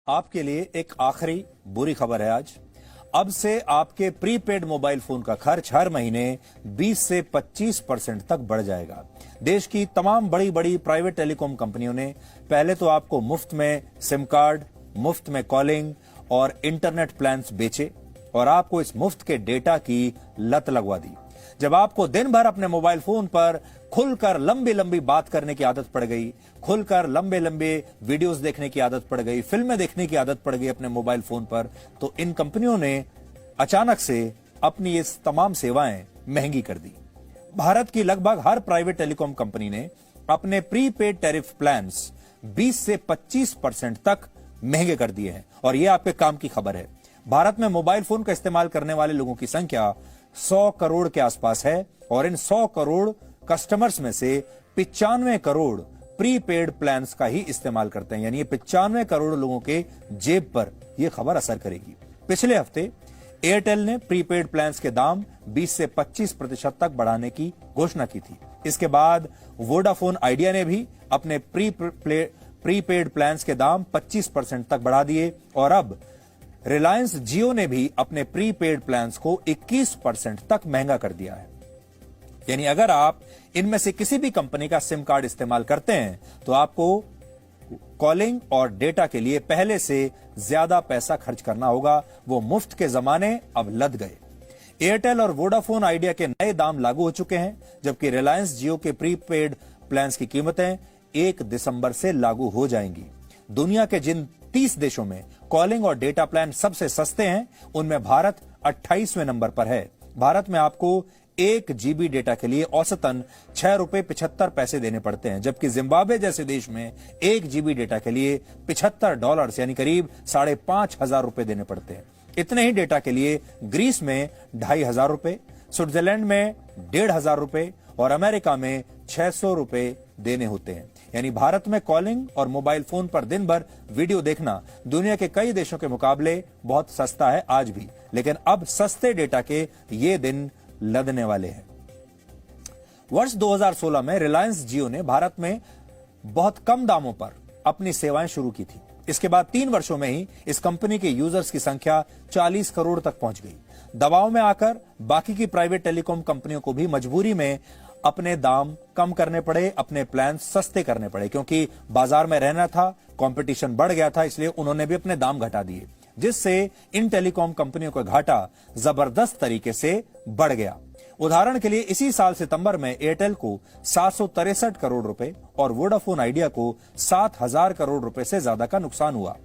आपके लिए एक आखिरी बुरी खबर है आज। अब से आपके प्रीपेड मोबाइल फोन का खर्च हर महीने 20 से 25% तक बढ़ जाएगा। देश की तमाम बड़ी बड़ी प्राइवेट टेलीकॉम कंपनियों ने पहले तो आपको मुफ्त में सिम कार्ड, मुफ्त में कॉलिंग और इंटरनेट प्लान्स बेचे और आपको इस मुफ्त के डेटा की लत लगवा दी। जब आपको दिन भर अपने मोबाइल फोन पर खुलकर लंबी लंबी बात करने की आदत पड़ गई, खुलकर लंबे लंबे वीडियोस देखने की आदत पड़ गई, फिल्में देखने की आदत पड़ गई अपने मोबाइल फोन पर, तो इन कंपनियों ने अचानक से अपनी ये तमाम सेवाएं महंगी कर दी। भारत की लगभग हर प्राइवेट टेलीकॉम कंपनी ने अपने प्रीपेड टैरिफ प्लान्स 20 से 25% तक महंगे कर दिए हैं और यह आपके काम की खबर है। भारत में मोबाइल फोन का इस्तेमाल करने वाले लोगों की संख्या 100 करोड़ के आसपास है और इन 100 करोड़ कस्टमर्स में से 95 करोड़ प्रीपेड प्लान्स का ही इस्तेमाल करते हैं। यानी ये 95 करोड़ लोगों के जेब पर यह खबर असर करेगी। पिछले हफ्ते एयरटेल ने प्रीपेड प्लान्स के दाम 20 से 25% तक बढ़ाने की घोषणा की थी। इसके बाद वोडाफोन आइडिया ने भी अपने प्रीपेड प्लान्स के दाम 25% तक बढ़ा दिए और अब रिलायंस जियो ने भी अपने प्रीपेड प्लान्स को 21% तक महंगा कर दिया है। यानी अगर आप इनमें से किसी भी कंपनी का सिम कार्ड इस्तेमाल करते हैं तो आपको कॉलिंग और डेटा के लिए पहले से ज्यादा पैसा खर्च करना होगा। वो मुफ्त के जमाने अब लद गए। एयरटेल और वोडाफोन आइडिया के नए दाम लागू हो चुके हैं, जबकि रिलायंस जियो के प्रीपेड प्लान्स की कीमतें 1 दिसंबर से लागू हो जाएंगी। दुनिया के जिन 30 देशों में कॉलिंग और डेटा प्लान सबसे सस्ते हैं, उनमें भारत 28वें नंबर पर है। भारत में आपको 1 GB डेटा के लिए औसतन $6.75 देने पड़ते हैं, जबकि जिम्बाब्वे जैसे देश में 1 GB डेटा के लिए $75 यानी करीब ₹5,500 देने पड़ते हैं। इतने ही डेटा के लिए ग्रीस में ₹2,500, स्विट्जरलैंड में ₹1,500 और अमेरिका में ₹600 देने होते हैं। यानी भारत में कॉलिंग और मोबाइल फोन पर दिन भर वीडियो देखना दुनिया के कई देशों के मुकाबले बहुत सस्ता है आज भी, लेकिन अब सस्ते डेटा के ये दिन लदने वाले हैं। वर्ष 2016 में रिलायंस जियो ने भारत में बहुत कम दामों पर अपनी सेवाएं शुरू की थी। इसके बाद 3 वर्षों में ही इस कंपनी के यूजर्स की संख्या 40 करोड़ तक पहुंच गई। दबाव में आकर बाकी की प्राइवेट टेलीकॉम कंपनियों को भी मजबूरी में अपने दाम कम करने पड़े, अपने प्लान सस्ते करने पड़े, क्योंकि बाजार में रहना था, कंपटीशन बढ़ गया था, इसलिए उन्होंने भी अपने दाम घटा दिए, जिससे इन टेलीकॉम कंपनियों का घाटा जबरदस्त तरीके से बढ़ गया। उदाहरण के लिए इसी साल सितंबर में एयरटेल को 763 करोड़ रुपए और वोडाफोन आइडिया को 7,000 करोड़ रुपए से ज्यादा का नुकसान हुआ।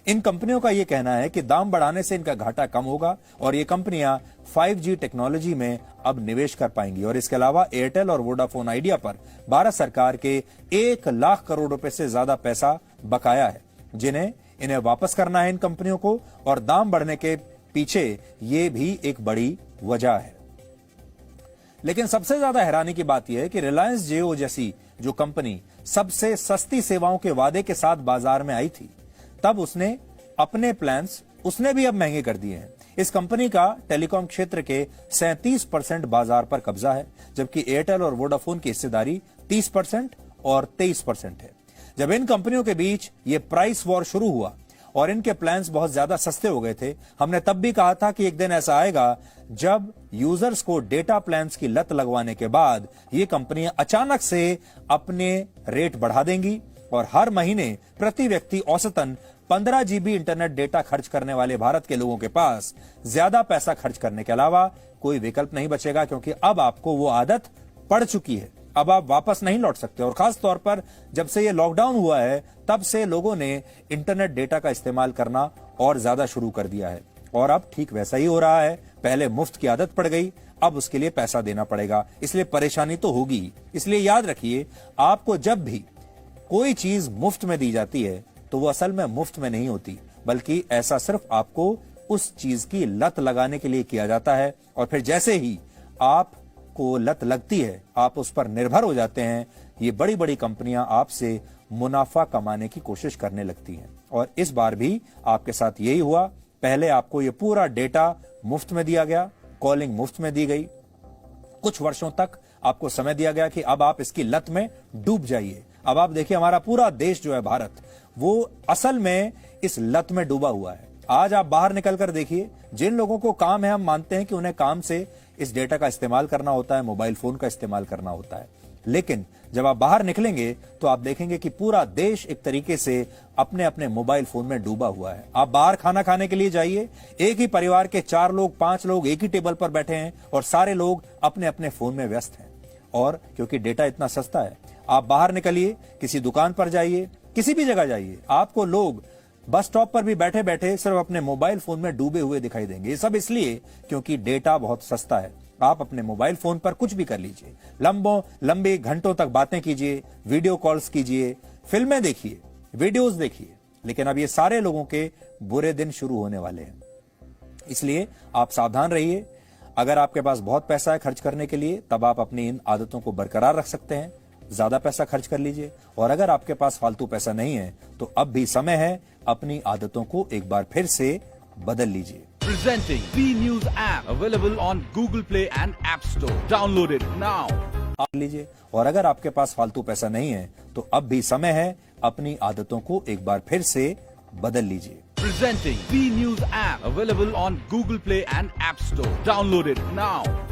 इन कंपनियों का यह कहना है कि दाम बढ़ाने से इनका घाटा कम होगा और ये कंपनियां 5G टेक्नोलॉजी में अब निवेश कर पाएंगी। और इसके अलावा एयरटेल और वोडाफोन आइडिया पर भारत सरकार के 1 लाख करोड़ रुपए से ज्यादा पैसा बकाया है, जिन्हें इन्हें वापस करना है इन कंपनियों को, और दाम बढ़ने के पीछे ये भी एक बड़ी वजह है। लेकिन सबसे ज्यादा हैरानी की बात यह है कि रिलायंस जियो जैसी जो कंपनी सबसे सस्ती सेवाओं के वादे के साथ बाजार में आई थी, तब उसने अपने प्लान्स उसने भी अब महंगे कर दिए हैं। इस कंपनी का टेलीकॉम क्षेत्र के 37% बाजार पर कब्जा है, जबकि एयरटेल और वोडाफोन की हिस्सेदारी 30% और 23% है। जब इन कंपनियों के बीच ये प्राइस वॉर शुरू हुआ और इनके प्लान्स बहुत ज्यादा सस्ते हो गए थे, हमने तब भी कहा था कि एक दिन ऐसा आएगा जब यूजर्स को डेटा प्लान्स की लत लगवाने के बाद ये कंपनियां अचानक से अपने रेट बढ़ा देंगी और हर महीने प्रति व्यक्ति औसतन 15 GB इंटरनेट डेटा खर्च करने वाले भारत के लोगों के पास ज्यादा पैसा खर्च करने के अलावा कोई विकल्प नहीं बचेगा, क्योंकि अब आपको वो आदत पड़ चुकी है। अब आप वापस नहीं लौट सकते। और खास तौर पर जब से ये लॉकडाउन हुआ है, तब से लोगों ने इंटरनेट डेटा का इस्तेमाल करना और ज्यादा शुरू कर दिया है और अब ठीक वैसा ही हो रहा है। पहले मुफ्त की आदत पड़ गई, अब उसके लिए पैसा देना पड़ेगा, इसलिए परेशानी तो होगी। इसलिए याद रखिए, आपको जब भी कोई चीज मुफ्त में दी जाती है तो वो असल में मुफ्त में नहीं होती, बल्कि ऐसा सिर्फ आपको उस चीज की लत लगाने के लिए किया जाता है। और फिर जैसे ही आपको लत लगती है, आप उस पर निर्भर हो जाते हैं, ये बड़ी बड़ी कंपनियां आपसे मुनाफा कमाने की कोशिश करने लगती हैं। और इस बार भी आपके साथ यही हुआ। पहले आपको ये पूरा डेटा मुफ्त में दिया गया, कॉलिंग मुफ्त में दी गई, कुछ वर्षों तक आपको समय दिया गया कि अब आप इसकी लत में डूब जाइए। अब आप देखिए, हमारा पूरा देश जो है भारत, वो असल में इस लत में डूबा हुआ है। आज आप बाहर निकलकर देखिए, जिन लोगों को काम है, हम मानते हैं कि उन्हें काम से इस डेटा का इस्तेमाल करना होता है, मोबाइल फोन का इस्तेमाल करना होता है, लेकिन जब आप बाहर निकलेंगे तो आप देखेंगे कि पूरा देश एक तरीके से अपने अपने मोबाइल फोन में डूबा हुआ है। आप बाहर खाना खाने के लिए जाइए, एक ही परिवार के 4 लोग 5 लोग एक ही टेबल पर बैठे हैं और सारे लोग अपने अपने फोन में व्यस्त हैं। और क्योंकि डेटा इतना सस्ता है, आप बाहर निकलिए, किसी दुकान पर जाइए, किसी भी जगह जाइए, आपको लोग बस स्टॉप पर भी बैठे बैठे सिर्फ अपने मोबाइल फोन में डूबे हुए दिखाई देंगे। ये सब इसलिए क्योंकि डेटा बहुत सस्ता है। आप अपने मोबाइल फोन पर कुछ भी कर लीजिए, लंबे घंटों तक बातें कीजिए, वीडियो कॉल्स कीजिए, फिल्में देखिए, वीडियोस देखिए, लेकिन अब ये सारे लोगों के बुरे दिन शुरू होने वाले हैं। इसलिए आप सावधान रहिए। अगर आपके पास बहुत पैसा है खर्च करने के लिए, तब आप अपनी इन आदतों को बरकरार रख सकते हैं, ज्यादा पैसा खर्च कर लीजिए। और अगर आपके पास फालतू पैसा नहीं है तो अब भी समय है अपनी आदतों को एक बार फिर से बदल लीजिए। Presenting B News app available on Google Play and App Store. Download it now. आप लीजिए। और अगर आपके पास फालतू पैसा नहीं है तो अब भी समय है अपनी आदतों को एक बार फिर से बदल लीजिए। Presenting B News app available on Google Play and App Store. Download it now.